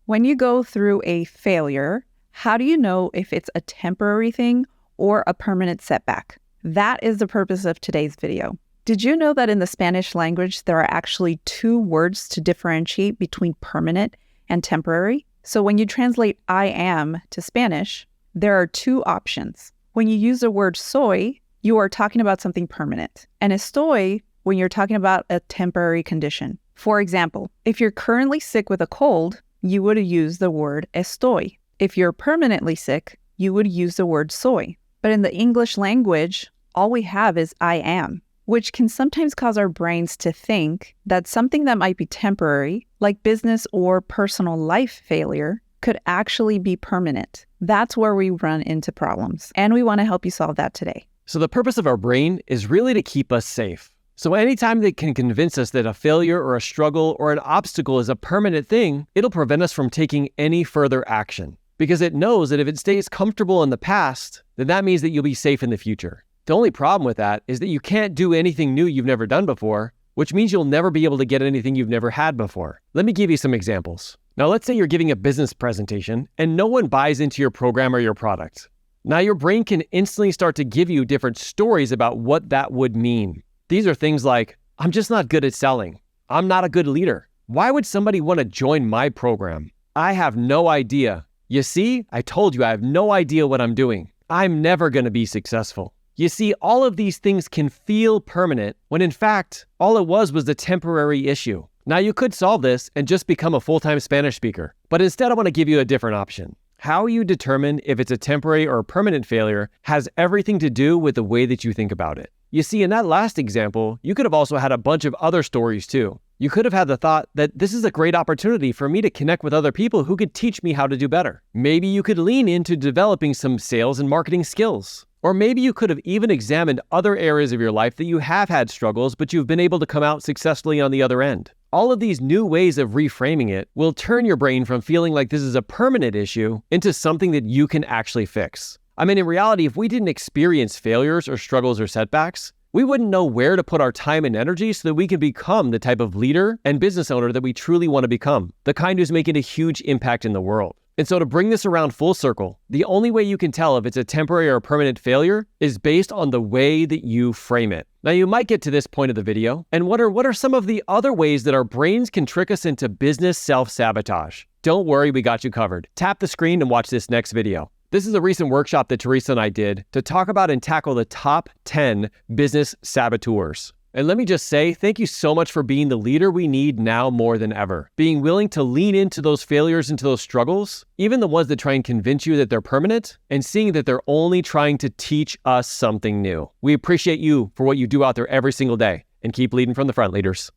When you go through a failure, how do you know if it's a temporary thing or a permanent setback? That is the purpose of today's video. Did you know that in the Spanish language, there are actually two words to differentiate between permanent and temporary? So when you translate I am to Spanish, there are two options. When you use the word soy, you are talking about something permanent, and estoy when you're talking about a temporary condition. For example, if you're currently sick with a cold, you would use the word estoy. If you're permanently sick, you would use the word soy. But in the English language, all we have is I am, which can sometimes cause our brains to think that something that might be temporary, like business or personal life failure, could actually be permanent. That's where we run into problems, and we want to help you solve that today. So the purpose of our brain is really to keep us safe. So anytime they can convince us that a failure or a struggle or an obstacle is a permanent thing, it'll prevent us from taking any further action. Because it knows that if it stays comfortable in the past, then that means that you'll be safe in the future. The only problem with that is that you can't do anything new you've never done before, which means you'll never be able to get anything you've never had before. Let me give you some examples. Now let's say you're giving a business presentation and no one buys into your program or your product. Now your brain can instantly start to give you different stories about what that would mean. These are things like, I'm just not good at selling. I'm not a good leader. Why would somebody want to join my program? I have no idea. You see, I told you I have no idea what I'm doing. I'm never going to be successful. You see, all of these things can feel permanent when in fact, all it was a temporary issue. Now you could solve this and just become a full-time Spanish speaker, but instead I want to give you a different option. How you determine if it's a temporary or a permanent failure has everything to do with the way that you think about it. You see, in that last example, you could have also had a bunch of other stories too. You could have had the thought that this is a great opportunity for me to connect with other people who could teach me how to do better. Maybe you could lean into developing some sales and marketing skills. Or maybe you could have even examined other areas of your life that you have had struggles, but you've been able to come out successfully on the other end. All of these new ways of reframing it will turn your brain from feeling like this is a permanent issue into something that you can actually fix. I mean, in reality, if we didn't experience failures or struggles or setbacks, we wouldn't know where to put our time and energy so that we can become the type of leader and business owner that we truly want to become, the kind who's making a huge impact in the world. And so to bring this around full circle, the only way you can tell if it's a temporary or permanent failure is based on the way that you frame it. Now you might get to this point of the video, and what are some of the other ways that our brains can trick us into business self-sabotage? Don't worry, we got you covered. Tap the screen and watch this next video. This is a recent workshop that Teresa and I did to talk about and tackle the top 10 business saboteurs. And let me just say, thank you so much for being the leader we need now more than ever. Being willing to lean into those failures, into those struggles, even the ones that try and convince you that they're permanent, and seeing that they're only trying to teach us something new. We appreciate you for what you do out there every single day, and keep leading from the front, leaders.